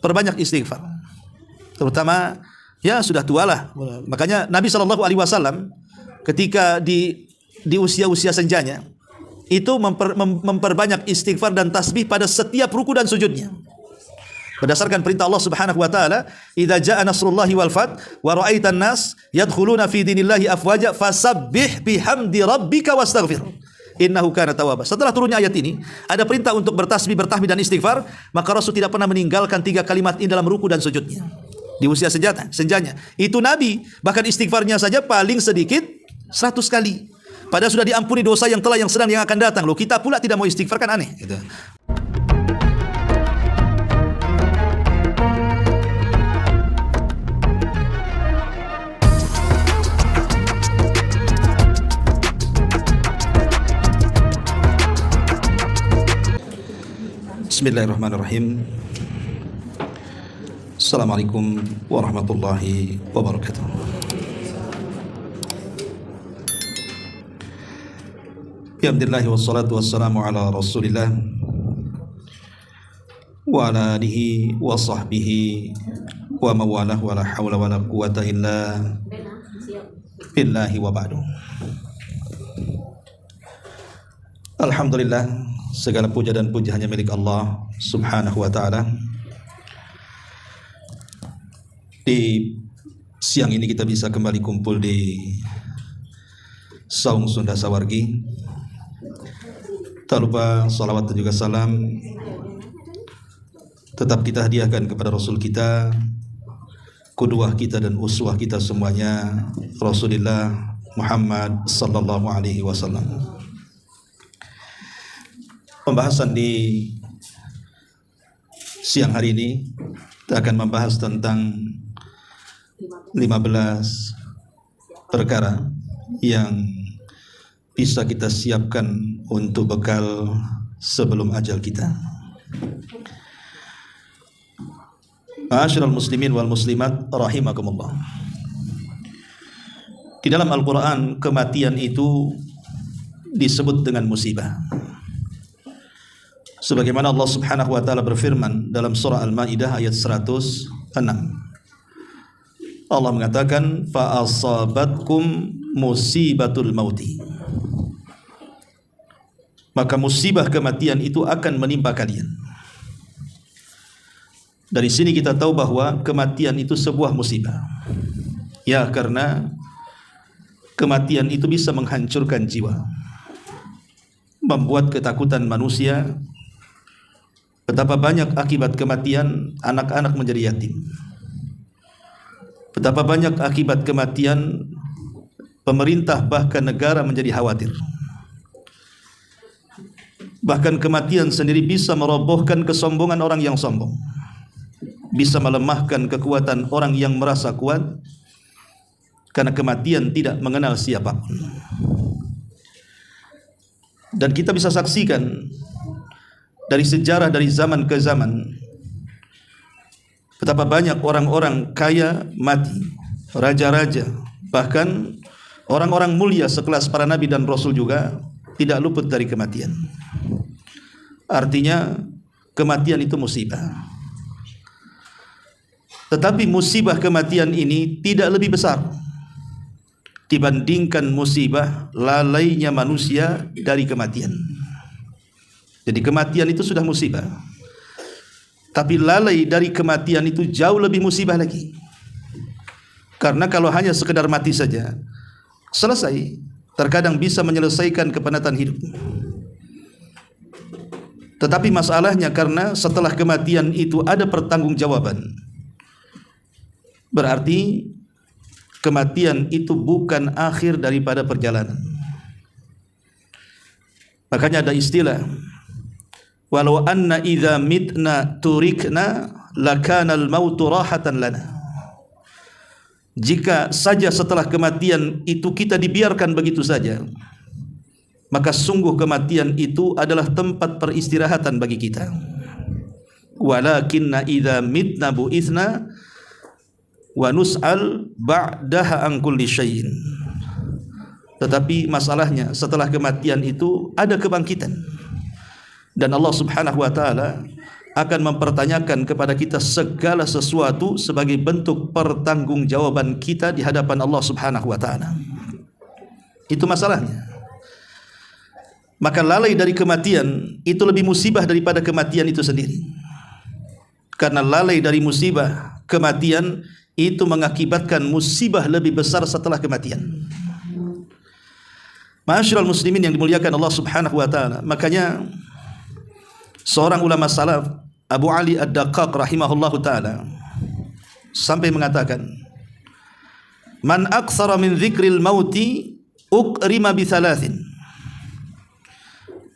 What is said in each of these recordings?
perbanyak istighfar. Terutama ya sudah tualah. Makanya Nabi SAW ketika di usia-usia senjanya itu memperbanyak istighfar dan tasbih pada setiap ruku dan sujudnya. Berdasarkan perintah Allah Subhanahu wa taala, "Idza jaa nasrullahi wal fath wa ra'aitan nas yadkhuluna fi dinillahi afwaja fasabbih bihamdi rabbika wastaghfir. Innahu kana tawwaba." Setelah turunnya ayat ini, ada perintah untuk bertasbih, bertahmid dan istighfar, maka Rasul tidak pernah meninggalkan 3 kalimat ini dalam ruku dan sujudnya. Di usia senjanya. Itu Nabi, bahkan istighfarnya saja paling sedikit 100 kali. Padahal sudah diampuni dosa yang telah, yang sedang, yang akan datang. Loh, kita pula tidak mau istighfar, kan aneh gitu. Bismillahirrahmanirrahim. Assalamualaikum warahmatullahi wabarakatuh. Alhamdulillah wassalatu wassalamu ala Rasulillah wa ala alihi wa sahbihi wa mawalah wa la hawla wa la quwata illa billahi wa ba'du. Alhamdulillah, segala puja dan puji hanya milik Allah Subhanahu wa taala. Di siang ini kita bisa kembali kumpul di Saung Sunda Sawargi. Tak lupa salawat dan juga salam tetap kita hadiahkan kepada Rasul kita, qudwah kita dan uswah kita semuanya, Rasulullah Muhammad sallallahu alaihi wasallam. Pembahasan di siang hari ini kita akan membahas tentang 15 perkara yang bisa kita siapkan untuk bekal sebelum ajal kita. Ma'asyiral muslimin wal muslimat rahimakumullah. Di dalam Al-Quran, kematian itu disebut dengan musibah. Sebagaimana Allah Subhanahu wa taala berfirman dalam surah Al-Maidah ayat 106. Allah mengatakan, fa asabatkum musibatul mauti. Maka musibah kematian itu akan menimpa kalian. Dari sini kita tahu bahwa kematian itu sebuah musibah. Ya, karena kematian itu bisa menghancurkan jiwa, membuat ketakutan manusia. Betapa banyak akibat kematian anak-anak menjadi yatim. Betapa banyak akibat kematian pemerintah bahkan negara menjadi khawatir. Bahkan kematian sendiri bisa merobohkan kesombongan orang yang sombong, bisa melemahkan kekuatan orang yang merasa kuat, karena kematian tidak mengenal siapapun. Dan kita bisa saksikan dari sejarah, dari zaman ke zaman, betapa banyak orang-orang kaya mati, raja-raja, bahkan orang-orang mulia sekelas para nabi dan rasul juga tidak luput dari kematian. Artinya kematian itu musibah. Tetapi musibah kematian ini tidak lebih besar dibandingkan musibah lalainya manusia dari kematian. Jadi kematian itu sudah musibah, tapi lalai dari kematian itu jauh lebih musibah lagi. Karena kalau hanya sekedar mati saja, selesai, terkadang bisa menyelesaikan kepenatan hidup. Tetapi masalahnya karena setelah kematian itu ada pertanggungjawaban. Berarti kematian itu bukan akhir daripada perjalanan. Makanya ada istilah, walau anna idza mitna turikna lakana al-mautu rahatan lana. Jika saja setelah kematian itu kita dibiarkan begitu saja, maka sungguh kematian itu adalah tempat peristirahatan bagi kita. Walakinna idza mitna bu'itsna wa nus'al ba'daha an kulli syai'in. Tetapi masalahnya setelah kematian itu ada kebangkitan. Dan Allah Subhanahu wa taala akan mempertanyakan kepada kita segala sesuatu sebagai bentuk pertanggungjawaban kita di hadapan Allah Subhanahu wa taala. Itu masalahnya. Maka lalai dari kematian itu lebih musibah daripada kematian itu sendiri. Karena lalai dari musibah kematian itu mengakibatkan musibah lebih besar setelah kematian. Ma'asyiral muslimin yang dimuliakan Allah Subhanahu wa taala, makanya seorang ulama salaf, Abu Ali Ad-Daqqaq rahimahullahu taala, sampai mengatakan, "Man aktsara min dzikril mauti ukrima bi thalathin."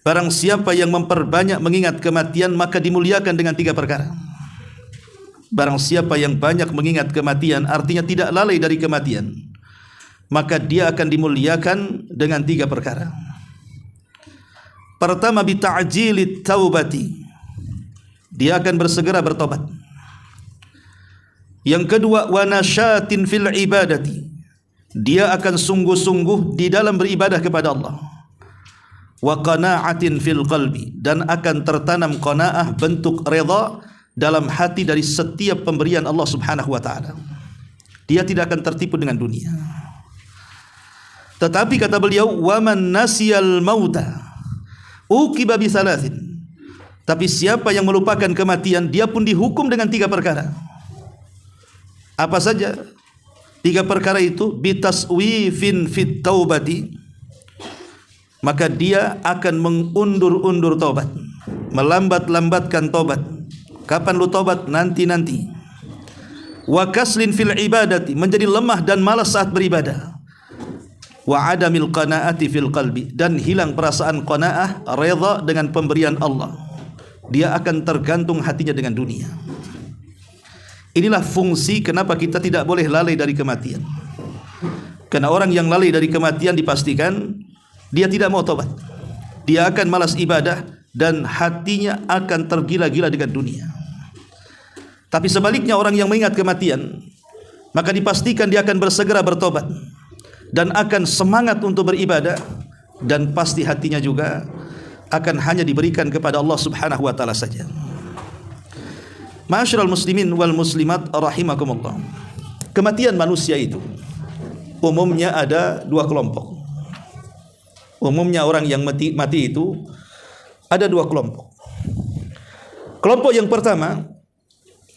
Barang siapa yang memperbanyak mengingat kematian, maka dimuliakan dengan 3 perkara. Barang siapa yang banyak mengingat kematian, artinya tidak lalai dari kematian, maka dia akan dimuliakan dengan 3 perkara. Pertama, bi ta'jilit taubati, dia akan bersegera bertobat. Yang kedua, wa nasyatin fil ibadati, dia akan sungguh-sungguh di dalam beribadah kepada Allah. Wa qana'atin fil qalbi, dan akan tertanam qanaah, bentuk redha dalam hati dari setiap pemberian Allah Subhanahu wa taala. Dia tidak akan tertipu dengan dunia. Tetapi kata beliau, wa man nasiyal mauta uqiba bi thalathin, tapi siapa yang melupakan kematian, dia pun dihukum dengan 3 perkara. Apa saja 3 perkara itu? Bitaswifin fit taubati, maka dia akan mengundur-undur taubat, melambat-lambatkan taubat. Kapan lu taubat? Nanti-nanti. Wa kaslin fil ibadati, menjadi lemah dan malas saat beribadah. Wa adamil qanaati fil qalbi, dan hilang perasaan qanaah, redha dengan pemberian Allah. Dia akan tergantung hatinya dengan dunia. Inilah fungsi kenapa kita tidak boleh lalai dari kematian. Karena orang yang lalai dari kematian dipastikan dia tidak mau tobat. Dia akan malas ibadah dan hatinya akan tergila-gila dengan dunia. Tapi sebaliknya, orang yang mengingat kematian, maka dipastikan dia akan bersegera bertobat dan akan semangat untuk beribadah, dan pasti hatinya juga akan hanya diberikan kepada Allah Subhanahu wa taala saja. Ma'asyiral muslimin wal muslimat rahimakumullah. Kematian manusia itu umumnya ada 2 kelompok. Umumnya orang yang mati itu ada 2 kelompok. Kelompok yang pertama,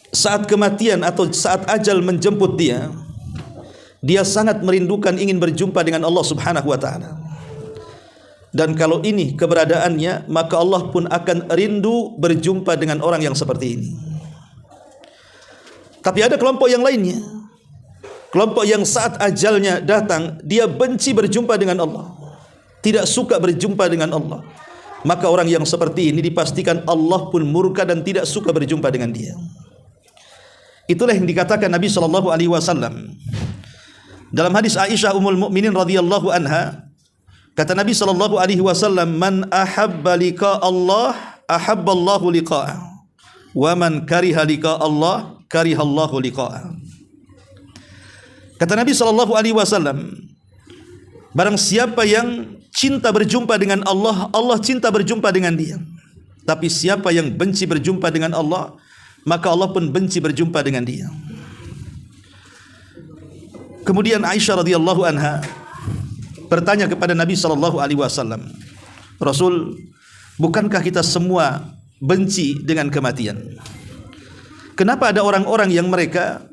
saat kematian atau saat ajal menjemput dia, dia sangat merindukan ingin berjumpa dengan Allah Subhanahu wa taala. Dan kalau ini keberadaannya, maka Allah pun akan rindu berjumpa dengan orang yang seperti ini. Tapi ada kelompok yang lainnya, kelompok yang saat ajalnya datang, dia benci berjumpa dengan Allah, tidak suka berjumpa dengan Allah. Maka orang yang seperti ini dipastikan Allah pun murka dan tidak suka berjumpa dengan dia. Itulah yang dikatakan Nabi SAW dalam hadis Aisyah Ummul Mukminin radhiyallahu anha. Kata Nabi SAW, "Man ahabba liqa Allah, ahabba Allahu liqa'ah. Wa man kariha liqa Allah, kariha Allahu liqa'ah." Kata Nabi SAW, barang siapa yang cinta berjumpa dengan Allah, Allah cinta berjumpa dengan dia. Tapi siapa yang benci berjumpa dengan Allah, maka Allah pun benci berjumpa dengan dia. Kemudian Aisyah radhiyallahu anha bertanya kepada Nabi SAW, "Rasul, bukankah kita semua benci dengan kematian? Kenapa ada orang-orang yang mereka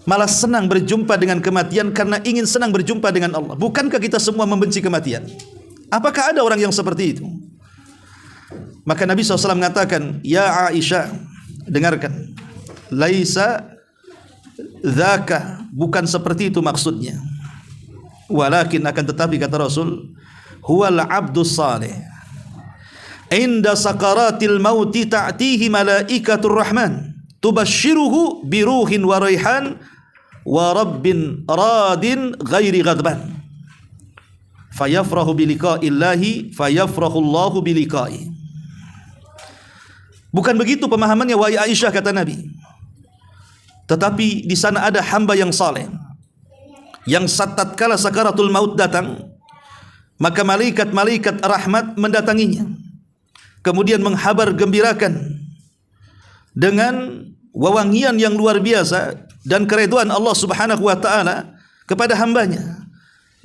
malah senang berjumpa dengan kematian karena ingin senang berjumpa dengan Allah? Bukankah kita semua membenci kematian? Apakah ada orang yang seperti itu?" Maka Nabi SAW mengatakan, "Ya Aisyah, dengarkan, laisa dzaka, bukan seperti itu maksudnya. Walakin, akan tetapi, kata Rasul, huwal abdus salih. Inda sakaratil mauti ta'tihi malaikatur rahman, tubashiruhu biruhin wa raihan wa rabbin radin ghairi ghadban. Fayafrahu biliqa'illahi fayafrahu Allahu biliqa'i." Bukan begitu pemahamannya, wahai Aisyah, kata Nabi. Tetapi di sana ada hamba yang saleh, yang tatkala sakaratul maut datang, maka malaikat-malaikat rahmat mendatanginya, kemudian menghabar gembirakan dengan wewangian yang luar biasa dan keridhaan Allah Subhanahu wa taala kepada hambanya,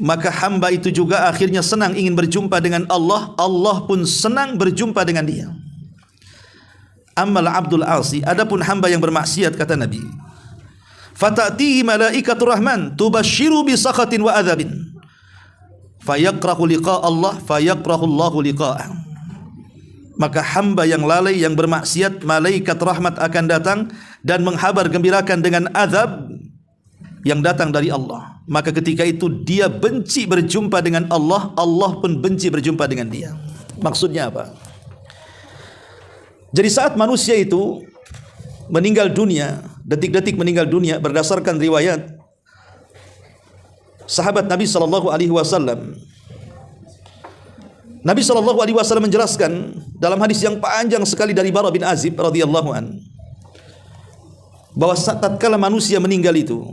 maka hamba itu juga akhirnya senang ingin berjumpa dengan Allah, Allah pun senang berjumpa dengan dia. Ammal abdul asi, adapun hamba yang bermaksiat, kata Nabi, fatatihi malaikatur rahman tubashiru bi sakhatin wa adzabin fayakrahu liqa Allah fayakrahu Allahu liqa'ah. Maka hamba yang lalai, yang bermaksiat, malaikat rahmat akan datang dan menghabar gembirakan dengan azab yang datang dari Allah. Maka ketika itu dia benci berjumpa dengan Allah, Allah pun benci berjumpa dengan dia. Maksudnya apa? Jadi saat manusia itu meninggal dunia, detik-detik meninggal dunia, berdasarkan riwayat sahabat Nabi SAW, Nabi SAW menjelaskan dalam hadis yang panjang sekali dari Bara bin Azib radhiyallahu an, bahwa tatkala manusia meninggal itu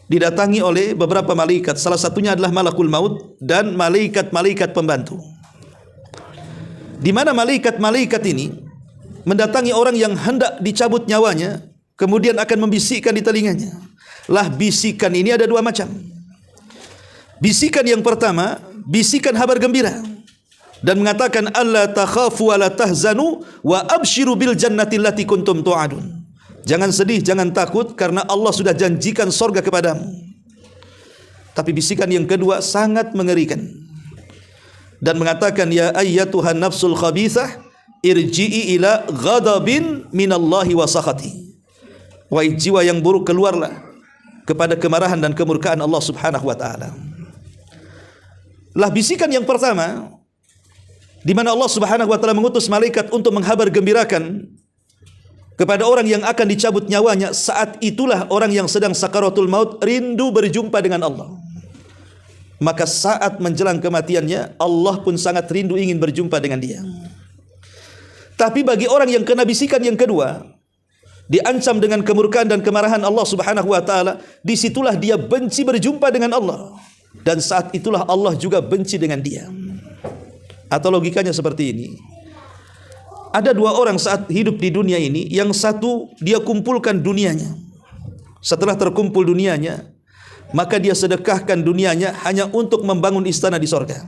didatangi oleh beberapa malaikat, salah satunya adalah malakul maut dan malaikat-malaikat pembantu, di mana malaikat-malaikat ini mendatangi orang yang hendak dicabut nyawanya, kemudian akan membisikkan di telinganya. Lah, bisikan ini ada dua macam. Bisikan yang pertama, bisikan kabar gembira dan mengatakan alla takhafu wa la tahzanu wa abshiru bil jannati allati kuntum tu'adun. Jangan sedih, jangan takut, karena Allah sudah janjikan surga kepadamu. Tapi bisikan yang kedua sangat mengerikan dan mengatakan ya ayyatuhan nafsul khabithah irji'i ila ghadabin minallahi wa sakhati. Wahai jiwa yang buruk, keluarlah kepada kemarahan dan kemurkaan Allah Subhanahu wa taala. Lah, bisikan yang pertama di mana Allah Subhanahu wa taala mengutus malaikat untuk menghabar gembirakan kepada orang yang akan dicabut nyawanya. Saat itulah orang yang sedang sakaratul maut rindu berjumpa dengan Allah. Maka saat menjelang kematiannya, Allah pun sangat rindu ingin berjumpa dengan dia. Tapi bagi orang yang kena bisikan yang kedua, diancam dengan kemurkaan dan kemarahan Allah Subhanahu wa taala, disitulah dia benci berjumpa dengan Allah, dan saat itulah Allah juga benci dengan dia. Atau logikanya seperti ini. Ada dua orang saat hidup di dunia ini, yang satu dia kumpulkan dunianya. Setelah terkumpul dunianya, maka dia sedekahkan dunianya hanya untuk membangun istana di sorga.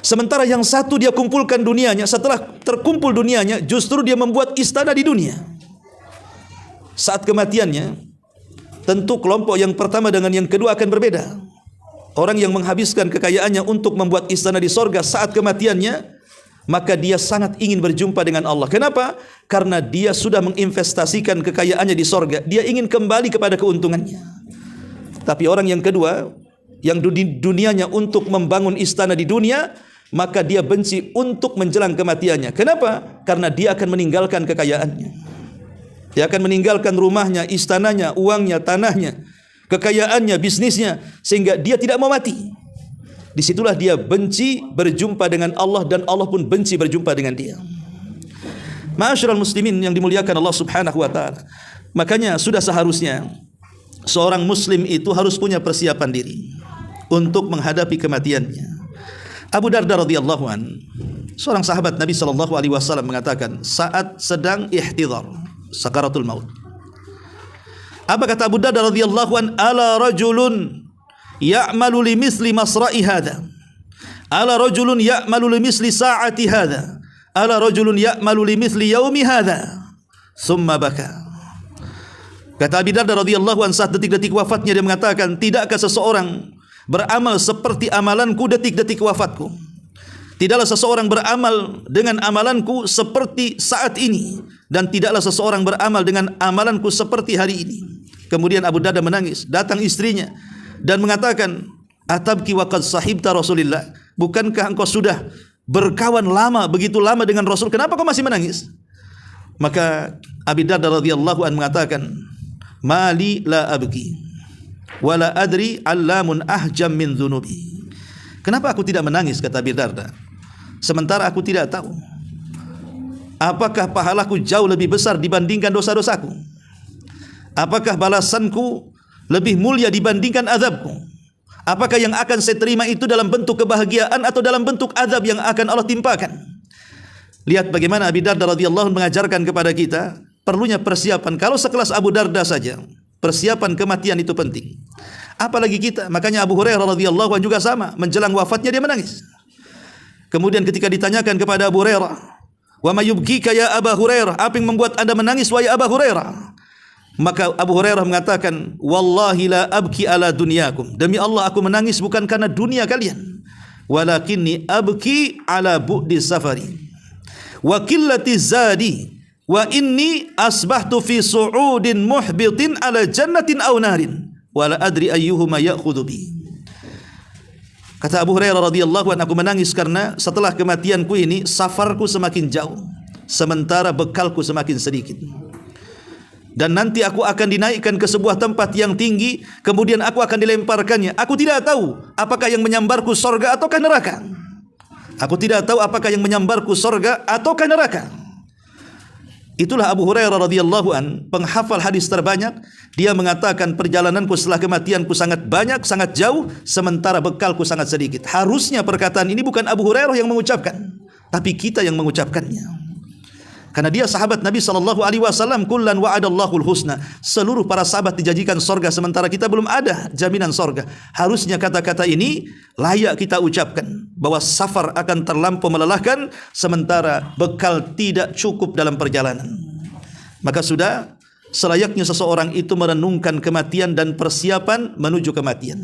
Sementara yang satu dia kumpulkan dunianya, setelah terkumpul dunianya, justru dia membuat istana di dunia. Saat kematiannya, tentu kelompok yang pertama dengan yang kedua akan berbeda. Orang yang menghabiskan kekayaannya untuk membuat istana di sorga, saat kematiannya, maka dia sangat ingin berjumpa dengan Allah. Kenapa? Karena dia sudah menginvestasikan kekayaannya di sorga. Dia ingin kembali kepada keuntungannya. Tapi orang yang kedua, yang dunianya untuk membangun istana di dunia, maka dia benci untuk menjelang kematiannya. Kenapa? Karena dia akan meninggalkan kekayaannya. Dia akan meninggalkan rumahnya, istananya, uangnya, tanahnya, kekayaannya, bisnisnya, sehingga dia tidak mau mati. Disitulah dia benci berjumpa dengan Allah, dan Allah pun benci berjumpa dengan dia. Ma'asyiral muslimin yang dimuliakan Allah Subhanahu wa taala. Makanya sudah seharusnya seorang muslim itu harus punya persiapan diri untuk menghadapi kematiannya. Abu Darda radhiyallahu an, seorang sahabat Nabi sallallahu alaihi wasallam, mengatakan saat sedang ihtidhar sakaratul maut. Apa kata Abu Darda radhiyallahu an? Ala rajulun ya'malu limithli masra'i hadha, ala rajulun ya'malu limithli sa'ati hadha, ala rajulun ya'malu limithli yaumi hadha. Thumma baka. Kata Abu Darda radhiyallahu an, saat detik-detik wafatnya dia mengatakan, tidakkah seseorang beramal seperti amalanku detik-detik wafatku? Tidaklah seseorang beramal dengan amalanku seperti saat ini, dan tidaklah seseorang beramal dengan amalanku seperti hari ini. Kemudian Abu Darda menangis. Datang istrinya dan mengatakan, atabki wa qad sahibta Rasulillah, bukankah engkau sudah berkawan lama, begitu lama dengan Rasul, kenapa kau masih menangis? Maka Abu Darda radhiyallahu an mengatakan, mali la abki wala adri allamun ahjam min dhunubi. Kenapa aku tidak menangis, kata Abu Darda, sementara aku tidak tahu apakah pahalaku jauh lebih besar dibandingkan dosa-dosaku, apakah balasanku lebih mulia dibandingkan azabku, apakah yang akan saya terima itu dalam bentuk kebahagiaan atau dalam bentuk azab yang akan Allah timpakan. Lihat bagaimana Abi Darda radhiyallahu anhu mengajarkan kepada kita perlunya persiapan. Kalau sekelas Abu Darda saja, persiapan kematian itu penting. Apalagi kita. Makanya Abu Hurairah radhiyallahu anhu juga sama, menjelang wafatnya dia menangis. Kemudian ketika ditanyakan kepada Abu Hurairah, "Wa ma yubkika ya Abu Hurairah?" Apa yang membuat Anda menangis wahai Abu Hurairah? Maka Abu Hurairah mengatakan, "Wallahi la abki ala dunyakum." Demi Allah aku menangis bukan karena dunia kalian. Walakinni abki ala bu'di safari wa qillati zadi wa inni asbahtu fi su'udin muhbitin ala jannatin aw narin wa la adri ayyuhuma ya'khudhu bi. Kata Abu Hurairah radhiyallahu anhu, aku menangis karena setelah kematianku ini safarku semakin jauh sementara bekalku semakin sedikit. Dan nanti aku akan dinaikkan ke sebuah tempat yang tinggi, kemudian aku akan dilemparkannya. Aku tidak tahu apakah yang menyambarku surga ataukah neraka. Aku tidak tahu apakah yang menyambarku surga ataukah neraka. Itulah Abu Hurairah radhiyallahu an, penghafal hadis terbanyak. Dia mengatakan perjalananku setelah kematianku sangat banyak, sangat jauh, sementara bekalku sangat sedikit. Harusnya perkataan ini bukan Abu Hurairah yang mengucapkan, tapi kita yang mengucapkannya. Karena dia sahabat Nabi SAW, kullan wa'adallahul husna. Seluruh para sahabat dijanjikan sorga, sementara kita belum ada jaminan sorga. Harusnya kata-kata ini layak kita ucapkan, bahwa safar akan terlampau melelahkan, sementara bekal tidak cukup dalam perjalanan. Maka sudah selayaknya seseorang itu merenungkan kematian dan persiapan menuju kematian.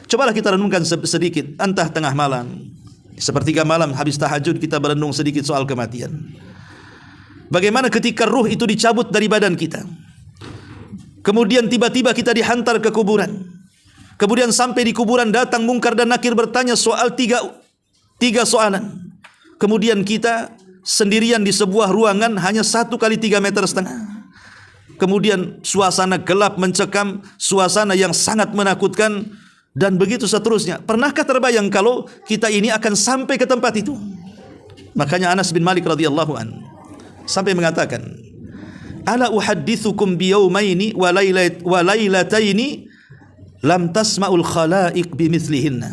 Cobalah kita renungkan sedikit, entah tengah malam, sepertiga malam habis tahajud kita berenung sedikit soal kematian. Bagaimana ketika ruh itu dicabut dari badan kita, kemudian tiba-tiba kita dihantar ke kuburan. Kemudian sampai di kuburan datang Munkar dan Nakir bertanya soal tiga soalan. Kemudian kita sendirian di sebuah ruangan hanya 1 kali 3,5 meter. Kemudian suasana gelap mencekam, suasana yang sangat menakutkan, dan begitu seterusnya. Pernahkah terbayang kalau kita ini akan sampai ke tempat itu? Makanya Anas bin Malik radhiyallahu anhu sampai mengatakan, "Ala uhaddithukum biyaumaini wa lailataini lam tasma'ul khalaiq bimithlihinna."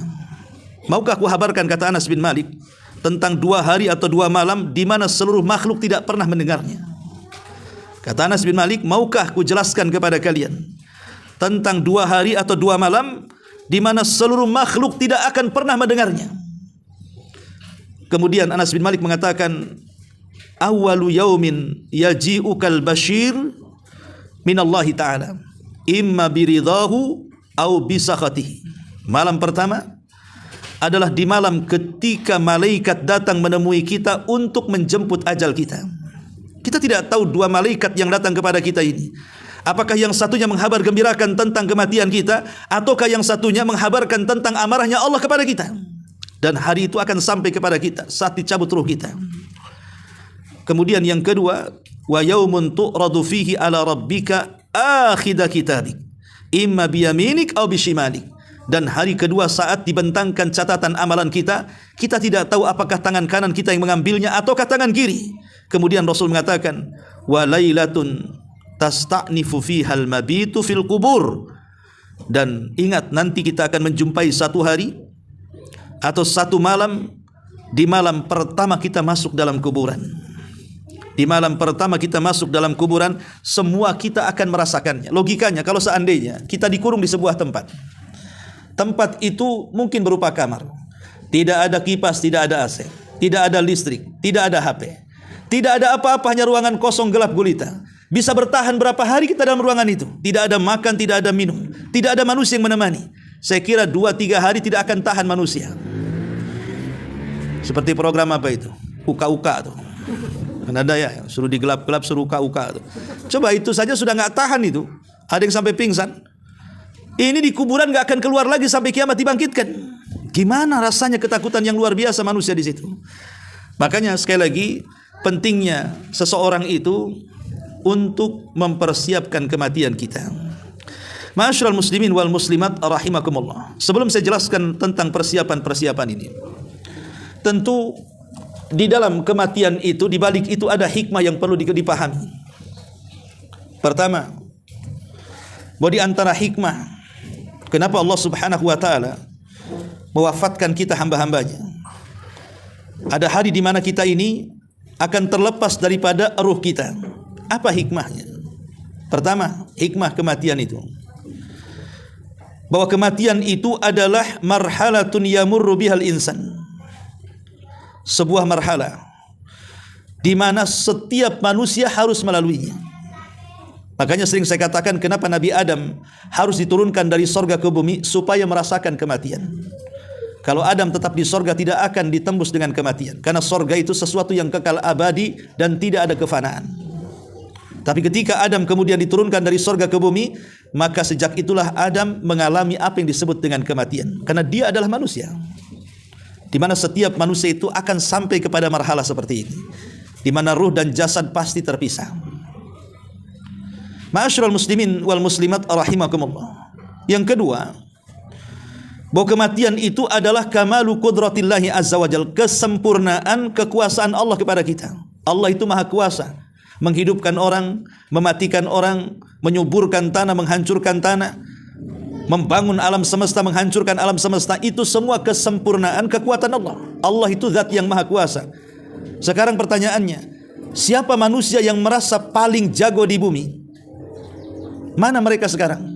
Maukah aku habarkan, kata Anas bin Malik, tentang 2 hari atau 2 malam di mana seluruh makhluk tidak pernah mendengarnya. Kata Anas bin Malik, maukah aku jelaskan kepada kalian tentang 2 hari atau 2 malam di mana seluruh makhluk tidak akan pernah mendengarnya. Kemudian Anas bin Malik mengatakan, "Awwalu yaumin yaji'ukal bashir minallahi ta'ala imma biridahu au bisakhatihi." Malam pertama adalah di malam ketika malaikat datang menemui kita untuk menjemput ajal kita. Kita tidak tahu 2 malaikat yang datang kepada kita ini. Apakah yang satunya menghabar gembirakan tentang kematian kita, ataukah yang satunya menghabarkan tentang amarahnya Allah kepada kita. Dan hari itu akan sampai kepada kita saat dicabut ruh kita. Kemudian yang kedua, wa yaumun tu'radu fihi ala rabbika akhidha kitabik imma biyaminik aw bishimalik. Dan hari kedua saat dibentangkan catatan amalan kita, kita tidak tahu apakah tangan kanan kita yang mengambilnya ataukah tangan kiri. Kemudian Rasul mengatakan, wa lailatun tasta'nifu fihal mabitu fil kubur. Dan ingat, nanti kita akan menjumpai 1 hari atau 1 malam, di malam pertama kita masuk dalam kuburan. Di malam pertama kita masuk dalam kuburan, semua kita akan merasakannya. Logikanya, kalau seandainya kita dikurung di sebuah tempat, tempat itu mungkin berupa kamar, tidak ada kipas, tidak ada AC, tidak ada listrik, tidak ada HP, tidak ada apa-apa, hanya ruangan kosong gelap gulita. Bisa bertahan berapa hari kita dalam ruangan itu? Tidak ada makan, tidak ada minum, tidak ada manusia yang menemani. Saya kira 2-3 hari tidak akan tahan manusia. Seperti program apa itu? Uka-uka tuh. Kan ada ya, suruh digelap-gelap, suruh uka-uka tuh. Coba itu saja sudah nggak tahan itu. Ada yang sampai pingsan. Ini di kuburan nggak akan keluar lagi sampai kiamat dibangkitkan. Gimana rasanya ketakutan yang luar biasa manusia di situ. Makanya sekali lagi pentingnya seseorang itu untuk mempersiapkan kematian kita. Ma'asyiral muslimin wal muslimat rahimakumullah. Sebelum saya jelaskan tentang persiapan-persiapan ini, tentu di dalam kematian itu, di balik itu ada hikmah yang perlu dipahami. Pertama, bahwa di antara hikmah kenapa Allah Subhanahu wa taala mewafatkan kita hamba-hambanya, ada hari di mana kita ini akan terlepas daripada ruh kita. Apa hikmahnya? Pertama, hikmah kematian itu, bahwa kematian itu adalah marhalatun yamurru bihal insan. Sebuah marhalah di mana setiap manusia harus melaluinya. Makanya sering saya katakan kenapa Nabi Adam harus diturunkan dari sorga ke bumi, supaya merasakan kematian. Kalau Adam tetap di sorga tidak akan ditembus dengan kematian, karena sorga itu sesuatu yang kekal abadi dan tidak ada kefanaan. Tapi ketika Adam kemudian diturunkan dari sorga ke bumi, maka sejak itulah Adam mengalami apa yang disebut dengan kematian, karena dia adalah manusia, di mana setiap manusia itu akan sampai kepada marhalah seperti ini, di mana ruh dan jasad pasti terpisah. Ma'asyiral muslimin wal muslimat rahimakumullah. Yang kedua, bahwa kematian itu adalah kamalu qudratillahi azza wajal, kesempurnaan kekuasaan Allah kepada kita. Allah itu maha kuasa, menghidupkan orang, mematikan orang, menyuburkan tanah, menghancurkan tanah, membangun alam semesta, menghancurkan alam semesta. Itu semua kesempurnaan kekuatan Allah. Allah itu zat yang maha kuasa. Sekarang pertanyaannya, siapa manusia yang merasa paling jago di bumi? Mana mereka sekarang?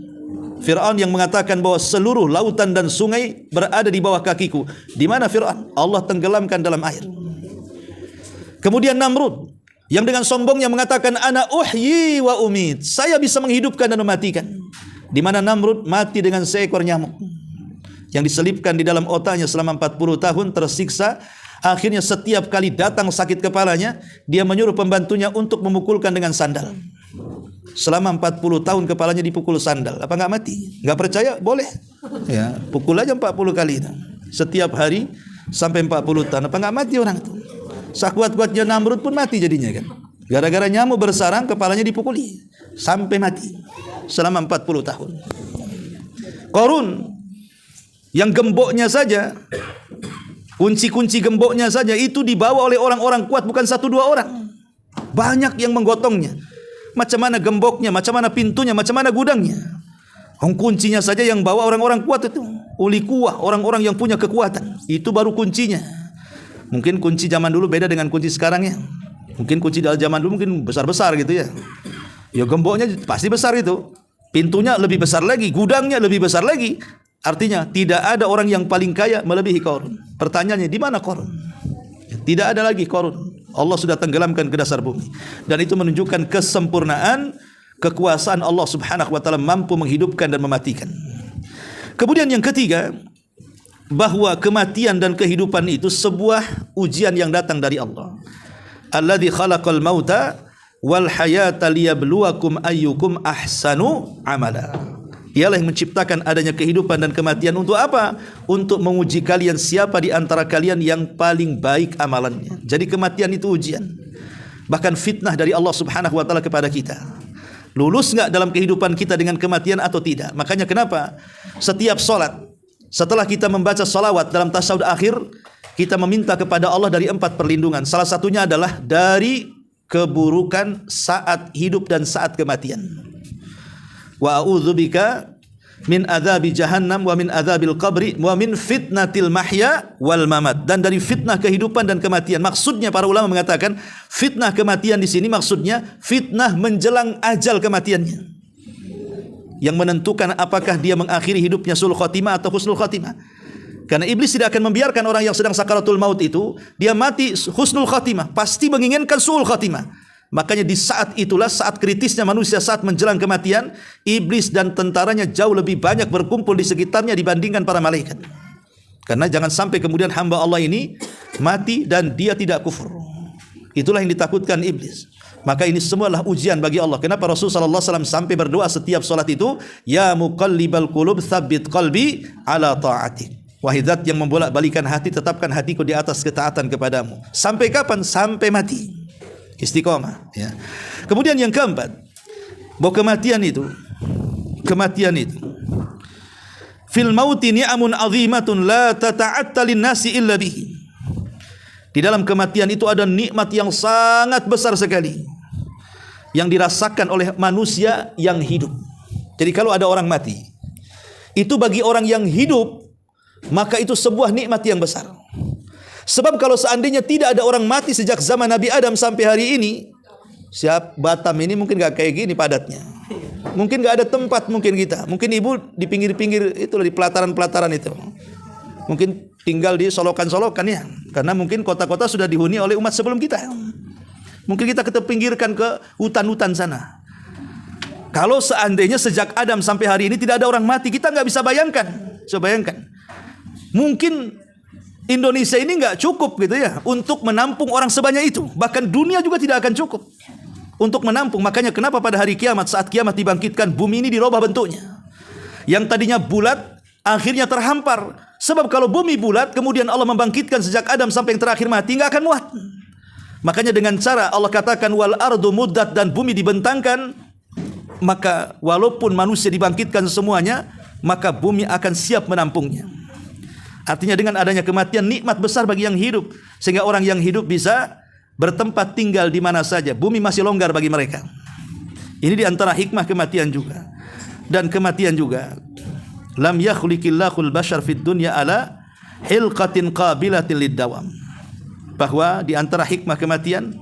Fir'aun yang mengatakan bahwa seluruh lautan dan sungai berada di bawah kakiku. Di mana Fir'aun? Allah tenggelamkan dalam air. Kemudian Namrud yang dengan sombongnya mengatakan ana uhyi wa umit, saya bisa menghidupkan dan mematikan. Di mana Namrud mati dengan seekor nyamuk yang diselipkan di dalam otaknya selama 40 tahun, tersiksa. Akhirnya setiap kali datang sakit kepalanya, dia menyuruh pembantunya untuk memukulkan dengan sandal. Selama 40 tahun kepalanya dipukul sandal. Apa enggak mati? Enggak percaya? Boleh. Ya, pukul aja 40 kali. Setiap hari sampai 40 tahun. Apa enggak mati orang itu? Sakuat-kuatnya Namrud pun mati jadinya kan. Gara-gara nyamuk bersarang, kepalanya dipukuli sampai mati selama 40 tahun. Qarun yang gemboknya saja, kunci-kunci gemboknya saja itu dibawa oleh orang-orang kuat, bukan 1-2 orang. Banyak yang menggotongnya. Macam mana gemboknya, macam mana pintunya, macam mana gudangnya. Kuncinya saja yang bawa orang-orang kuat itu. Uli kuah, orang-orang yang punya kekuatan. Itu baru kuncinya. Mungkin kunci zaman dulu beda dengan kunci sekarang ya. Mungkin kunci dari zaman dulu mungkin besar-besar gitu ya. Ya gemboknya pasti besar itu. Pintunya lebih besar lagi, gudangnya lebih besar lagi. Artinya tidak ada orang yang paling kaya melebihi Qarun. Pertanyaannya, di mana Qarun? Tidak ada lagi Qarun. Allah sudah tenggelamkan ke dasar bumi. Dan itu menunjukkan kesempurnaan kekuasaan Allah Subhanahu wa taala, mampu menghidupkan dan mematikan. Kemudian yang ketiga, bahwa kematian dan kehidupan itu sebuah ujian yang datang dari Allah. Alladzi khalaqal mauta wal hayata liyabluwakum ayyukum ahsanu amala. Dialah yang menciptakan adanya kehidupan dan kematian untuk apa? Untuk menguji kalian siapa di antara kalian yang paling baik amalannya. Jadi kematian itu ujian. Bahkan fitnah dari Allah Subhanahu wa taala kepada kita. Lulus enggak dalam kehidupan kita dengan kematian atau tidak? Makanya kenapa setiap salat, setelah kita membaca salawat dalam tasyahud akhir, kita meminta kepada Allah dari 4 perlindungan. Salah satunya adalah dari keburukan saat hidup dan saat kematian. Wa a'udzubika min adzabi jahannam wa min adzabil qabri wa min fitnatil mahya wal mamat. Dan dari fitnah kehidupan dan kematian. Maksudnya para ulama mengatakan fitnah kematian di sini maksudnya fitnah menjelang ajal kematiannya, yang menentukan apakah dia mengakhiri hidupnya sul khotimah atau husnul khotimah. Karena iblis tidak akan membiarkan orang yang sedang sakaratul maut itu dia mati husnul khotimah, pasti menginginkan sul khotimah. Makanya di saat itulah, saat kritisnya manusia, saat menjelang kematian, iblis dan tentaranya jauh lebih banyak berkumpul di sekitarnya dibandingkan para malaikat. Karena jangan sampai kemudian hamba Allah ini mati dan dia tidak kufur. Itulah yang ditakutkan iblis. Maka ini semualah ujian bagi Allah. Kenapa Rasulullah SAW sampai berdoa setiap salat itu, ya muqallibal qulub tsabbit qalbi ala ta'atik. Wahai zat yang membolak-balikan hati, tetapkan hatiku di atas ketaatan kepadamu. Sampai kapan? Sampai mati. Istiqomah ya. Kemudian yang keempat, bahwa kematian itu fil mauti ni'amun azimatun la tata'atta lin-nasi illa bihi. Di dalam kematian itu ada nikmat yang sangat besar sekali yang dirasakan oleh manusia yang hidup. Jadi kalau ada orang mati, itu bagi orang yang hidup maka itu sebuah nikmat yang besar. Sebab kalau seandainya tidak ada orang mati sejak zaman Nabi Adam sampai hari ini, Batam ini mungkin gak kayak gini padatnya. Mungkin gak ada tempat mungkin kita. Mungkin ibu di pinggir-pinggir itulah, di pelataran-pelataran itu. Mungkin tinggal di solokan-solokan ya. Karena mungkin kota-kota sudah dihuni oleh umat sebelum kita. Mungkin kita pinggirkan ke hutan-hutan sana. Kalau seandainya sejak Adam sampai hari ini tidak ada orang mati, kita nggak bisa bayangkan. Coba bayangkan. Mungkin Indonesia ini nggak cukup gitu ya untuk menampung orang sebanyak itu. Bahkan dunia juga tidak akan cukup untuk menampung. Makanya kenapa pada hari kiamat, saat kiamat dibangkitkan, bumi ini dirubah bentuknya. Yang tadinya bulat akhirnya terhampar. Sebab kalau bumi bulat kemudian Allah membangkitkan sejak Adam sampai yang terakhir mati, nggak akan muat. Makanya dengan cara Allah katakan wal ardu muddat, dan bumi dibentangkan, maka walaupun manusia dibangkitkan semuanya, maka bumi akan siap menampungnya. Artinya dengan adanya kematian nikmat besar bagi yang hidup, sehingga orang yang hidup bisa bertempat tinggal di mana saja. Bumi masih longgar bagi mereka. Ini diantara hikmah kematian juga. Dan kematian juga, lam yakhliqillahul bashar fid dunya ala hilqatin qabilatin lid-dawam. Bahwa diantara hikmah kematian,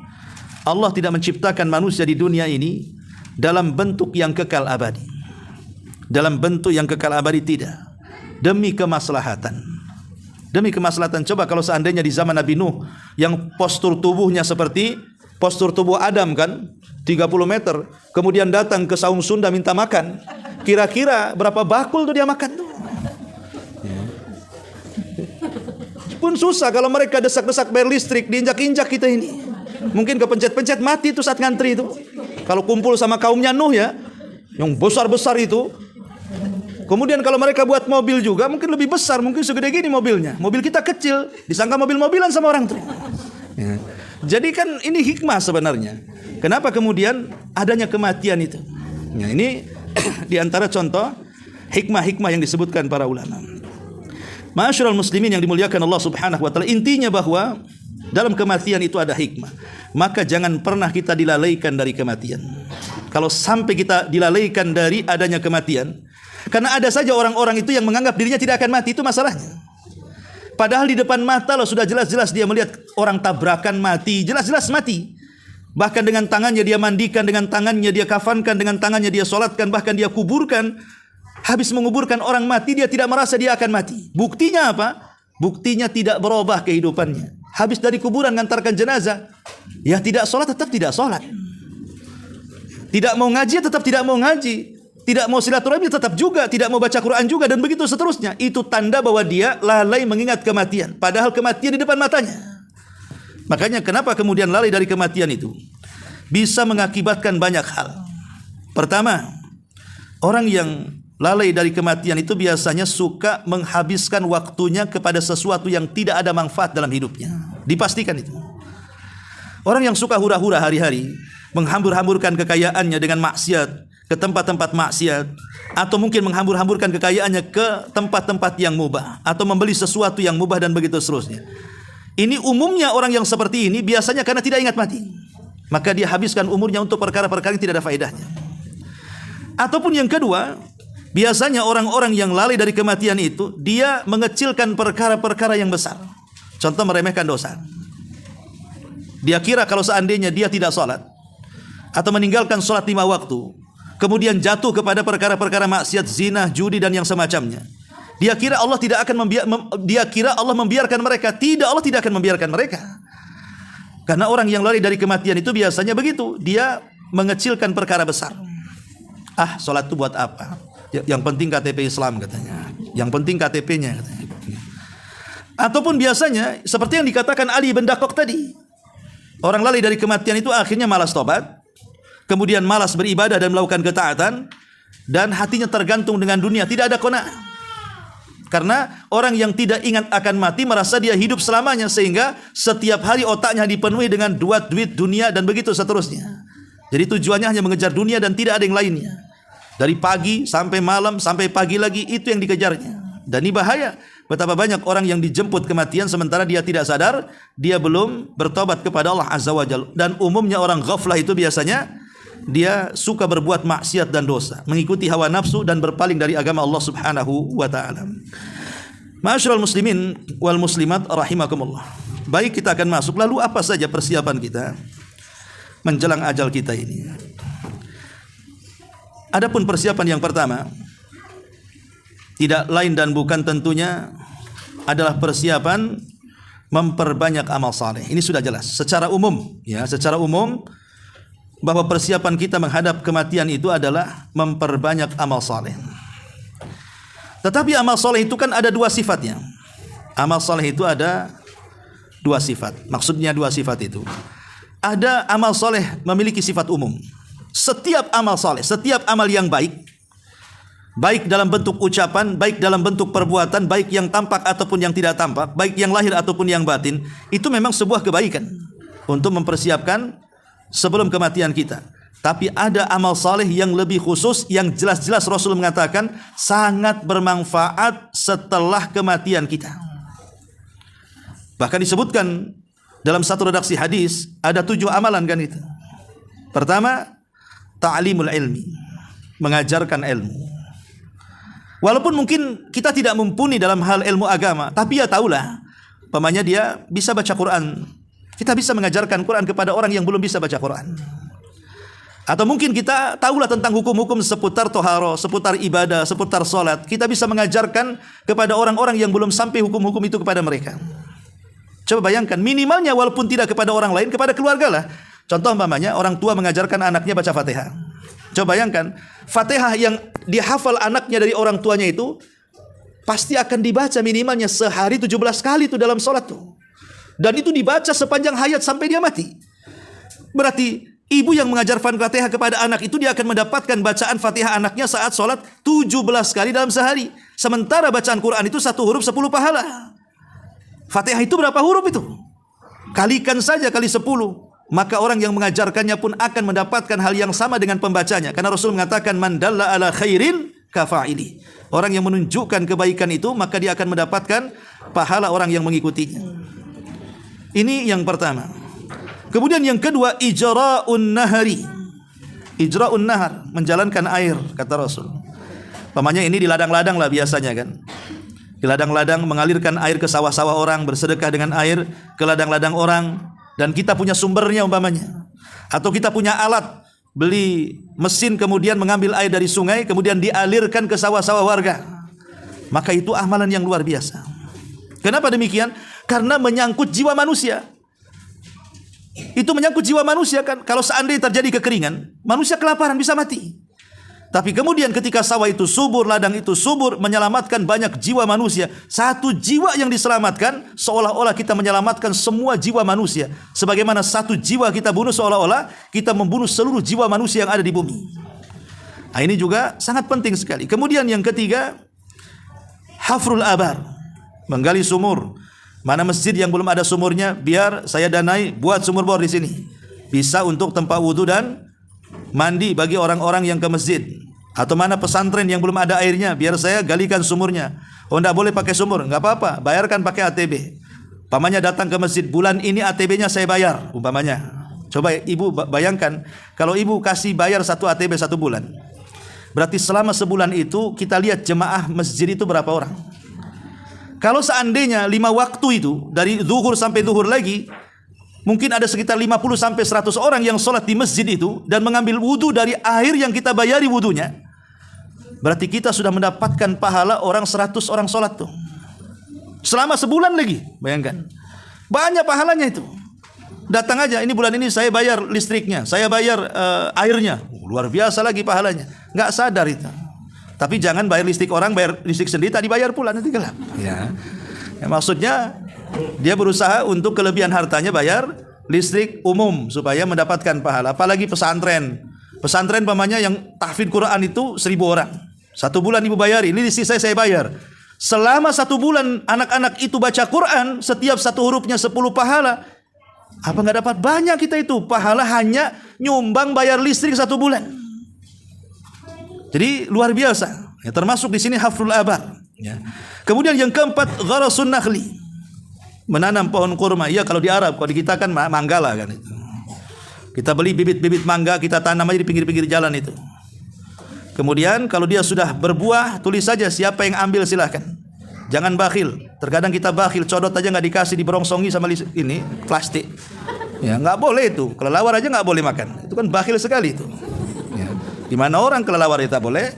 Allah tidak menciptakan manusia di dunia ini dalam bentuk yang kekal abadi. Dalam bentuk yang kekal abadi tidak. Demi kemaslahatan. Demi kemaslahatan. Coba kalau seandainya di zaman Nabi Nuh, yang postur tubuhnya seperti postur tubuh Adam kan, 30 meter, kemudian datang ke saung Sunda minta makan, kira-kira berapa bakul tuh dia makan tuh? Pun susah kalau mereka desak-desak bayar listrik, diinjak-injak kita ini. Mungkin kepencet-pencet mati itu saat ngantri itu. Kalau kumpul sama kaumnya Nuh ya, yang besar-besar itu. Kemudian kalau mereka buat mobil juga mungkin lebih besar, mungkin segede gini mobilnya. Mobil kita kecil, disangka mobil-mobilan sama orang tuh. Ya. Jadi kan ini hikmah sebenarnya. Kenapa kemudian adanya kematian itu? Ya, ini diantara contoh hikmah-hikmah yang disebutkan para ulama. Ma'asyiral muslimin yang dimuliakan Allah Subhanahu wa taala, intinya bahwa dalam kematian itu ada hikmah. Maka jangan pernah kita dilalaikan dari kematian. Kalau sampai kita dilalaikan dari adanya kematian, karena ada saja orang-orang itu yang menganggap dirinya tidak akan mati, itu masalahnya. Padahal di depan mata loh sudah jelas-jelas dia melihat orang tabrakan mati, jelas-jelas mati. Bahkan dengan tangannya dia mandikan, dengan tangannya dia kafankan, dengan tangannya dia solatkan, bahkan dia kuburkan. Habis menguburkan orang mati, dia tidak merasa dia akan mati. Buktinya apa? Buktinya tidak berubah kehidupannya. Habis dari kuburan ngantarkan jenazah, ya tidak sholat tetap tidak sholat. Tidak mau ngaji tetap tidak mau ngaji. Tidak mau silaturahmi tetap juga, tidak mau baca Quran juga, dan begitu seterusnya. Itu tanda bahwa dia lalai mengingat kematian. Padahal kematian di depan matanya. Makanya kenapa kemudian lalai dari kematian itu? Bisa mengakibatkan banyak hal. Pertama, orang yang lalai dari kematian itu biasanya suka menghabiskan waktunya kepada sesuatu yang tidak ada manfaat dalam hidupnya. Dipastikan itu. Orang yang suka hura-hura hari-hari, menghambur-hamburkan kekayaannya dengan maksiat, ke tempat-tempat maksiat, atau mungkin menghambur-hamburkan kekayaannya ke tempat-tempat yang mubah, atau membeli sesuatu yang mubah, dan begitu seterusnya. Ini umumnya orang yang seperti ini biasanya karena tidak ingat mati. Maka dia habiskan umurnya untuk perkara-perkara yang tidak ada faedahnya. Ataupun yang kedua, biasanya orang-orang yang lalai dari kematian itu, dia mengecilkan perkara-perkara yang besar. Contoh, meremehkan dosa. Dia kira kalau seandainya dia tidak sholat, atau meninggalkan sholat 5 waktu, kemudian jatuh kepada perkara-perkara maksiat, zina, judi, dan yang semacamnya, dia kira Allah tidak akan Allah membiarkan mereka. Tidak, Allah tidak akan membiarkan mereka. Karena orang yang lari dari kematian itu biasanya begitu, dia mengecilkan perkara besar. Ah, sholat itu buat apa? Yang penting KTP Islam katanya. Yang penting KTP-nya katanya. Ataupun biasanya seperti yang dikatakan Ali bin Dakok tadi, orang lari dari kematian itu akhirnya malas tobat, kemudian malas beribadah dan melakukan ketaatan, dan hatinya tergantung dengan dunia, tidak ada qanaah. Karena orang yang tidak ingat akan mati merasa dia hidup selamanya, sehingga setiap hari otaknya dipenuhi dengan duit dunia dan begitu seterusnya. Jadi tujuannya hanya mengejar dunia dan tidak ada yang lainnya. Dari pagi sampai malam sampai pagi lagi, itu yang dikejarnya. Dan ini bahaya. Betapa banyak orang yang dijemput kematian sementara dia tidak sadar, dia belum bertobat kepada Allah Azza wa Jalla. Dan umumnya orang ghaflah itu biasanya dia suka berbuat maksiat dan dosa, mengikuti hawa nafsu dan berpaling dari agama Allah Subhanahu wa taala. Ma'asyiral muslimin wal muslimat rahimakumullah. baik kita akan masuk. Lalu apa saja persiapan kita menjelang ajal kita ini? Adapun persiapan yang pertama tidak lain dan bukan tentunya adalah persiapan memperbanyak amal saleh. Ini sudah jelas secara umum, ya, secara umum bahwa persiapan kita menghadap kematian itu adalah memperbanyak amal saleh. Tetapi amal saleh itu kan ada dua sifatnya. Amal saleh itu ada dua sifat. Maksudnya dua sifat itu. Ada amal saleh memiliki sifat umum. Setiap amal saleh, setiap amal yang baik, baik dalam bentuk ucapan, baik dalam bentuk perbuatan, baik yang tampak ataupun yang tidak tampak, baik yang lahir ataupun yang batin, itu memang sebuah kebaikan untuk mempersiapkan sebelum kematian kita. Tapi ada amal saleh yang lebih khusus, yang jelas-jelas Rasul mengatakan sangat bermanfaat setelah kematian kita. Bahkan disebutkan dalam satu redaksi hadis ada 7 amalan kan itu. Pertama, ta'limul ilmi, mengajarkan ilmu. Walaupun mungkin kita tidak mumpuni dalam hal ilmu agama, tapi ya tahulah, pamannya dia bisa baca Quran. Kita bisa mengajarkan Quran kepada orang yang belum bisa baca Quran. Atau mungkin kita tahulah tentang hukum-hukum seputar toharo, seputar ibadah, seputar salat. Kita bisa mengajarkan kepada orang-orang yang belum sampai hukum-hukum itu kepada mereka. Coba bayangkan, minimalnya walaupun tidak kepada orang lain, kepada keluarga lah. Contoh umpamanya orang tua mengajarkan anaknya baca Fatihah. Coba bayangkan, Fatihah yang dihafal anaknya dari orang tuanya itu pasti akan dibaca minimalnya sehari 17 kali itu dalam sholat tuh. Dan itu dibaca sepanjang hayat sampai dia mati. Berarti ibu yang mengajar Fatihah kepada anak itu dia akan mendapatkan bacaan Fatihah anaknya saat sholat 17 kali dalam sehari. Sementara bacaan Quran itu 1 huruf 10 pahala. Fatihah itu berapa huruf itu? Kalikan saja kali 10. Maka orang yang mengajarkannya pun akan mendapatkan hal yang sama dengan pembacanya. Karena Rasul mengatakan man dalla ala khairin kafa'ili. Orang yang menunjukkan kebaikan itu maka dia akan mendapatkan pahala orang yang mengikutinya. Ini yang pertama. Kemudian yang kedua, ijra'un nahari. Ijra'un nahar, menjalankan air kata Rasul. Pamannya ini di ladang-ladang lah biasanya kan. Di ladang-ladang mengalirkan air ke sawah-sawah orang, bersedekah dengan air ke ladang-ladang orang. Dan kita punya sumbernya umpamanya. Atau kita punya alat, beli mesin kemudian mengambil air dari sungai kemudian dialirkan ke sawah-sawah warga. Maka itu amalan yang luar biasa. Kenapa demikian? Karena menyangkut jiwa manusia. Itu menyangkut jiwa manusia kan. Kalau seandainya terjadi kekeringan, manusia kelaparan bisa mati. Tapi kemudian ketika sawah itu subur, ladang itu subur, menyelamatkan banyak jiwa manusia. Satu jiwa yang diselamatkan, seolah-olah kita menyelamatkan semua jiwa manusia. Sebagaimana satu jiwa kita bunuh, seolah-olah kita membunuh seluruh jiwa manusia yang ada di bumi. Nah, ini juga sangat penting sekali. Kemudian yang ketiga, hafrul abar, menggali sumur. Mana masjid yang belum ada sumurnya, biar saya danai buat sumur bor di sini. Bisa untuk tempat wudhu dan mandi bagi orang-orang yang ke masjid. Atau mana pesantren yang belum ada airnya, biar saya galikan sumurnya. Oh, enggak boleh pakai sumur, enggak apa-apa, bayarkan pakai ATB. Umpamanya datang ke masjid, bulan ini ATB-nya saya bayar, umpamanya. Coba ibu bayangkan, kalau ibu kasih bayar 1 ATB 1 bulan. Berarti selama sebulan itu kita lihat jemaah masjid itu berapa orang. Kalau seandainya 5 waktu itu, dari zuhur sampai zuhur lagi, mungkin ada sekitar 50 sampai 100 orang yang sholat di masjid itu dan mengambil wudhu dari air yang kita bayari wudhunya. Berarti kita sudah mendapatkan pahala orang 100 orang sholat tuh. Selama sebulan lagi, bayangkan. Banyak pahalanya itu. Datang aja, ini bulan ini saya bayar listriknya, saya bayar airnya. Luar biasa lagi pahalanya. Nggak sadar itu. Tapi jangan bayar listrik orang, bayar listrik sendiri, tak dibayar pula, nanti gelap. Ya, maksudnya dia berusaha untuk kelebihan hartanya bayar listrik umum supaya mendapatkan pahala. Apalagi pesantren. Pesantren pamannya yang tahfidz Quran itu 1000 orang. 1 bulan ibu bayari, ini listrik saya bayar. Selama 1 bulan anak-anak itu baca Quran, setiap 1 hurufnya 10 pahala. Apa nggak dapat banyak kita itu? Pahala hanya nyumbang bayar listrik 1 bulan. Jadi luar biasa. Ya, termasuk di sini hafrul abar. Ya. Kemudian yang keempat, gharasun nakhli, menanam pohon kurma. Ya kalau di Arab, kalau di kita kan manggala kan itu. Kita beli bibit-bibit mangga, kita tanam aja di pinggir-pinggir jalan itu. Kemudian kalau dia sudah berbuah, tulis saja siapa yang ambil silahkan. Jangan bakhil. Terkadang kita bakhil, codot aja nggak dikasih, diberongsongi sama ini plastik. Ya, nggak boleh itu. Kelelawar aja nggak boleh makan. Itu kan bakhil sekali itu. Ya. Di mana orang kelelawar itu tak boleh,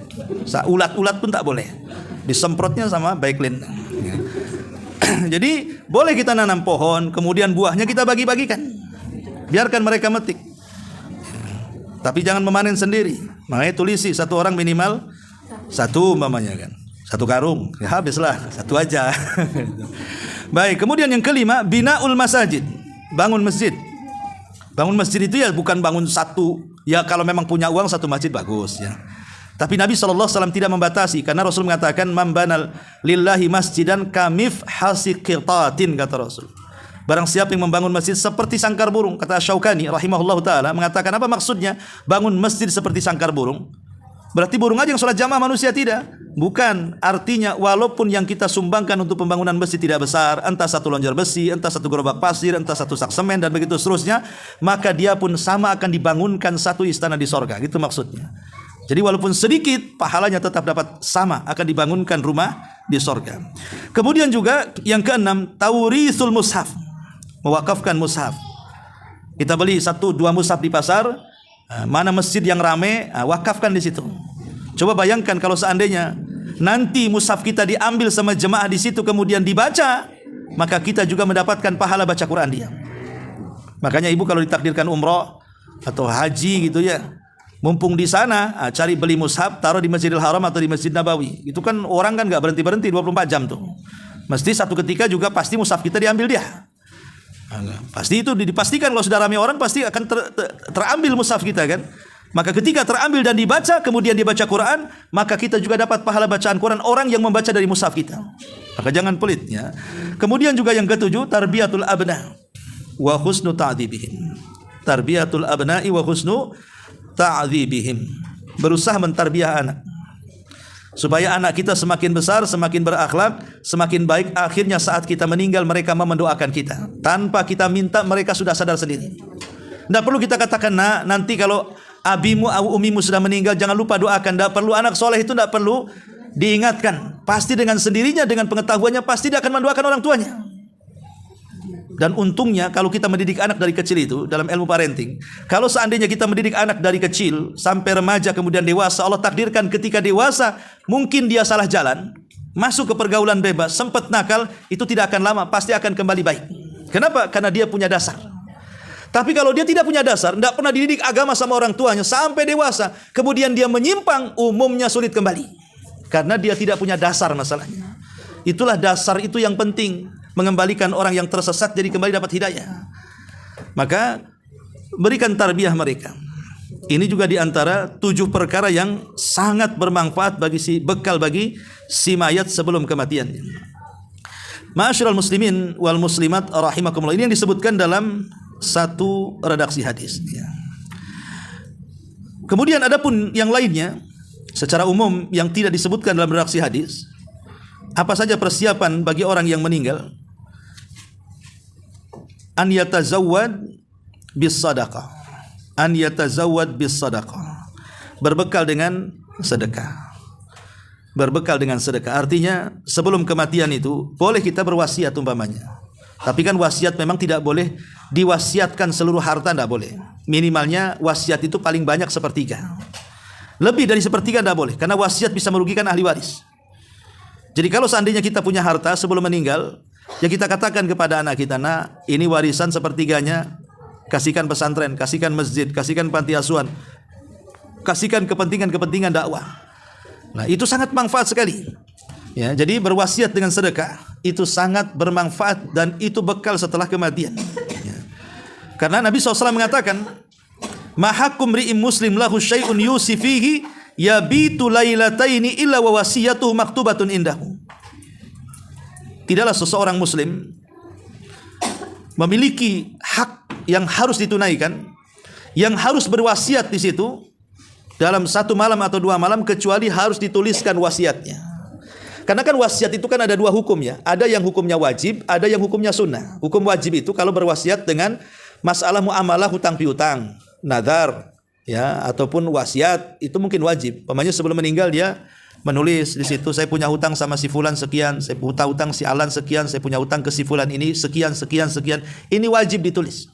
ulat-ulat pun tak boleh. Disemprotnya sama Baiklin. Ya. Jadi boleh kita nanam pohon, kemudian buahnya kita bagi-bagikan. Biarkan mereka metik. Tapi jangan memanen sendiri. Makanya tulisi satu orang minimal satu umpamanya kan. Satu karung, ya habislah, satu aja. Baik, kemudian yang kelima, binaul masajid. Bangun masjid. Bangun masjid itu ya bukan bangun satu. Ya kalau memang punya uang satu masjid bagus ya. Tapi Nabi SAW tidak membatasi, karena Rasul mengatakan man banal lillahi masjidan kamif hasiqitatin, kata Rasul. Barang siapa yang membangun masjid seperti sangkar burung, kata Syaukani rahimahullahu taala, mengatakan apa maksudnya bangun masjid seperti sangkar burung? Berarti burung aja yang sholat jamaah, manusia tidak? Bukan. Artinya walaupun yang kita sumbangkan untuk pembangunan masjid tidak besar, entah satu lonjar besi, entah satu gerobak pasir, entah satu sak semen dan begitu seterusnya, maka dia pun sama akan dibangunkan satu istana di sorga. Gitu maksudnya. Jadi walaupun sedikit, pahalanya tetap dapat sama, akan dibangunkan rumah di sorga. Kemudian juga yang keenam, taurithul mushaf. Mewakafkan mushaf. Kita beli 1-2 mushaf di pasar, mana masjid yang rame, wakafkan di situ. Coba bayangkan kalau seandainya nanti mushaf kita diambil sama jemaah di situ kemudian dibaca, maka kita juga mendapatkan pahala baca Quran dia. Makanya ibu kalau ditakdirkan umroh atau haji gitu ya, mumpung di sana, cari beli mushaf, taruh di Masjidil Haram atau di Masjid Nabawi. Itu kan orang kan nggak berhenti 24 jam tuh. Mesti satu ketika juga pasti mushaf kita diambil dia. Pasti itu dipastikan kalau sudah ramai orang pasti akan terambil mushaf kita kan. Maka ketika terambil dan dibaca, kemudian dibaca Quran, maka kita juga dapat pahala bacaan Quran orang yang membaca dari mushaf kita. Maka jangan pelit ya. Kemudian juga yang ketujuh, tarbiyatul abna wa husnu ta'dzibihim. Tarbiyatul abna'i wa husnu ta'dzibihim. Berusaha mentarbiah anak supaya anak kita semakin besar, semakin berakhlak, semakin baik. Akhirnya saat kita meninggal mereka mendoakan kita tanpa kita minta, mereka sudah sadar sendiri. Tidak perlu kita katakan, nah nanti kalau abimu atau umimu sudah meninggal jangan lupa doakan. Tidak perlu, anak soleh itu tidak perlu diingatkan. Pasti dengan sendirinya, dengan pengetahuannya pasti dia akan mendoakan orang tuanya. Dan untungnya kalau kita mendidik anak dari kecil itu dalam ilmu parenting, kalau seandainya kita mendidik anak dari kecil sampai remaja kemudian dewasa, Allah takdirkan ketika dewasa mungkin dia salah jalan, masuk ke pergaulan bebas, sempat nakal, itu tidak akan lama, pasti akan kembali baik. Kenapa? Karena dia punya dasar. Tapi kalau dia tidak punya dasar, tidak pernah dididik agama sama orang tuanya sampai dewasa, kemudian dia menyimpang, umumnya sulit kembali. Karena dia tidak punya dasar masalahnya. Itulah dasar itu yang penting, mengembalikan orang yang tersesat jadi kembali dapat hidayah. Maka berikan tarbiyah mereka. Ini juga diantara 7 perkara yang sangat bermanfaat bagi bekal bagi si mayat sebelum kematiannya. Ma'asyiral muslimin wal muslimat rahimakumullah. Ini yang disebutkan dalam satu redaksi hadis. Kemudian adapun yang lainnya secara umum yang tidak disebutkan dalam redaksi hadis, apa saja persiapan bagi orang yang meninggal? An yatazawwad bis sadaqah. An yatazawwad bis sadaqah. Berbekal dengan sedekah. Berbekal dengan sedekah. Artinya sebelum kematian itu boleh kita berwasiat umpamanya. Tapi kan wasiat memang tidak boleh diwasiatkan seluruh harta, tidak boleh. Minimalnya wasiat itu paling banyak sepertiga. Lebih dari sepertiga tidak boleh, karena wasiat bisa merugikan ahli waris. Jadi kalau seandainya kita punya harta sebelum meninggal, ya kita katakan kepada anak kita, nah ini warisan sepertiganya, kasihkan pesantren, kasihkan masjid, kasihkan panti asuhan, kasihkan kepentingan-kepentingan dakwah. Nah itu sangat manfaat sekali. Ya, jadi berwasiat dengan sedekah itu sangat bermanfaat dan itu bekal setelah kematian. Ya. Karena Nabi SAW mengatakan, mahakum ri'im muslim lahu syai'un yusifihi yabitu lailataini illa wa wasiyatuhu maktubatun indahu. Tidaklah seseorang muslim memiliki hak yang harus ditunaikan, yang harus berwasiat di situ dalam 1 malam atau 2 malam, kecuali harus dituliskan wasiatnya. Karena kan wasiat itu kan ada 2 hukum ya. Ada yang hukumnya wajib, ada yang hukumnya sunnah. Hukum wajib itu kalau berwasiat dengan masalah muamalah hutang piutang, nadar, ya, ataupun wasiat, itu mungkin wajib. Pamannya sebelum meninggal dia menulis di situ, saya punya hutang sama si fulan sekian, saya hutang si Alan sekian, saya punya hutang ke si fulan ini sekian sekian sekian. Ini wajib ditulis.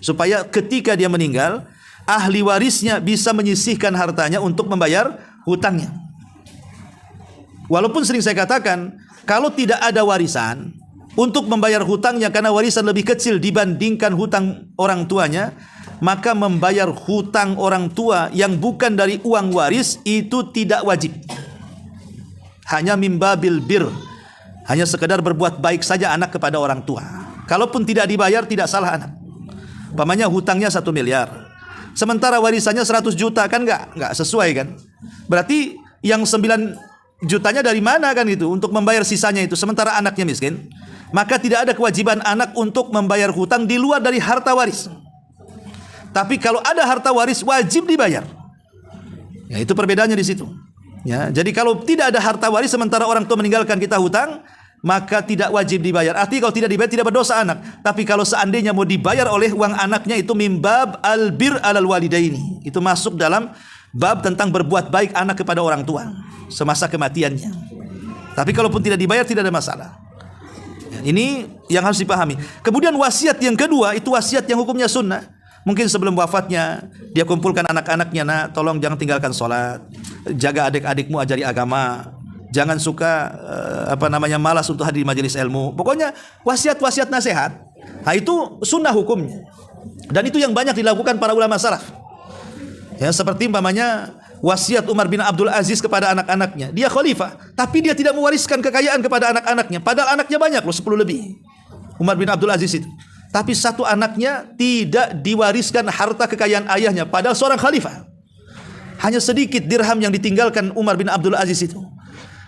Supaya ketika dia meninggal, ahli warisnya bisa menyisihkan hartanya untuk membayar hutangnya. Walaupun sering saya katakan, kalau tidak ada warisan untuk membayar hutangnya karena warisan lebih kecil dibandingkan hutang orang tuanya, maka membayar hutang orang tua yang bukan dari uang waris itu tidak wajib. Hanya mimbabil bir, hanya sekedar berbuat baik saja anak kepada orang tua. Kalaupun tidak dibayar tidak salah anak. Umpamanya hutangnya 1 miliar, sementara warisannya 100 juta, kan nggak sesuai kan? Berarti yang 9 jutanya dari mana kan itu untuk membayar sisanya itu, sementara anaknya miskin. Maka tidak ada kewajiban anak untuk membayar hutang di luar dari harta waris. Tapi kalau ada harta waris wajib dibayar. Ya, itu perbedaannya di situ. Ya, jadi kalau tidak ada harta waris sementara orang tua meninggalkan kita hutang, maka tidak wajib dibayar. Artinya kalau tidak dibayar tidak berdosa anak. Tapi kalau seandainya mau dibayar oleh uang anaknya, itu mimbab albir alal walidaini. Itu masuk dalam bab tentang berbuat baik anak kepada orang tua semasa kematiannya. Tapi kalaupun tidak dibayar tidak ada masalah. Ini yang harus dipahami. Kemudian wasiat yang kedua itu wasiat yang hukumnya sunnah. Mungkin sebelum wafatnya dia kumpulkan anak-anaknya, nah tolong jangan tinggalkan sholat, jaga adik-adikmu, ajari agama, jangan suka malas untuk hadir di majelis ilmu. Pokoknya wasiat-wasiat nasihat. Nah itu sunnah hukumnya. Dan itu yang banyak dilakukan para ulama salaf. Ya, seperti umpamanya wasiat Umar bin Abdul Aziz kepada anak-anaknya. Dia khalifah, tapi dia tidak mewariskan kekayaan kepada anak-anaknya. Padahal anaknya banyak loh, 10 lebih. Umar bin Abdul Aziz itu. Tapi satu anaknya tidak diwariskan harta kekayaan ayahnya, padahal seorang khalifah. Hanya sedikit dirham yang ditinggalkan Umar bin Abdul Aziz itu.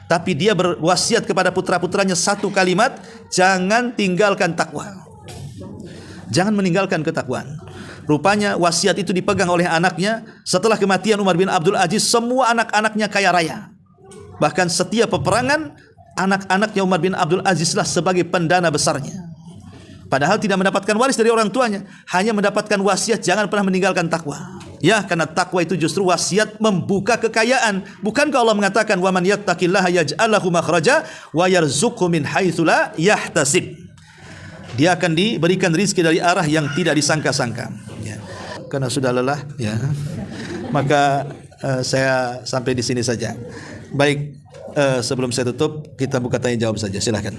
Tapi dia berwasiat kepada putra-putranya satu kalimat, jangan tinggalkan takwa. Jangan meninggalkan ketakwaan. Rupanya wasiat itu dipegang oleh anaknya. Setelah kematian Umar bin Abdul Aziz, semua anak-anaknya kaya raya. Bahkan setiap peperangan, anak-anaknya Umar bin Abdul Aziz lah sebagai pendana besarnya. Padahal tidak mendapatkan waris dari orang tuanya, hanya mendapatkan wasiat jangan pernah meninggalkan takwa. Ya, karena takwa itu justru wasiat membuka kekayaan. Bukankah Allah mengatakan wa man yattaqillaha yaj'al lahu makhraja wa yarzuqhu min haitsu la yahtasib. Dia akan diberikan rezeki dari arah yang tidak disangka-sangka. Ya. Karena sudah lelah, ya. Maka saya sampai di sini saja. Baik, sebelum saya tutup, kita buka tanya jawab saja. Silakan.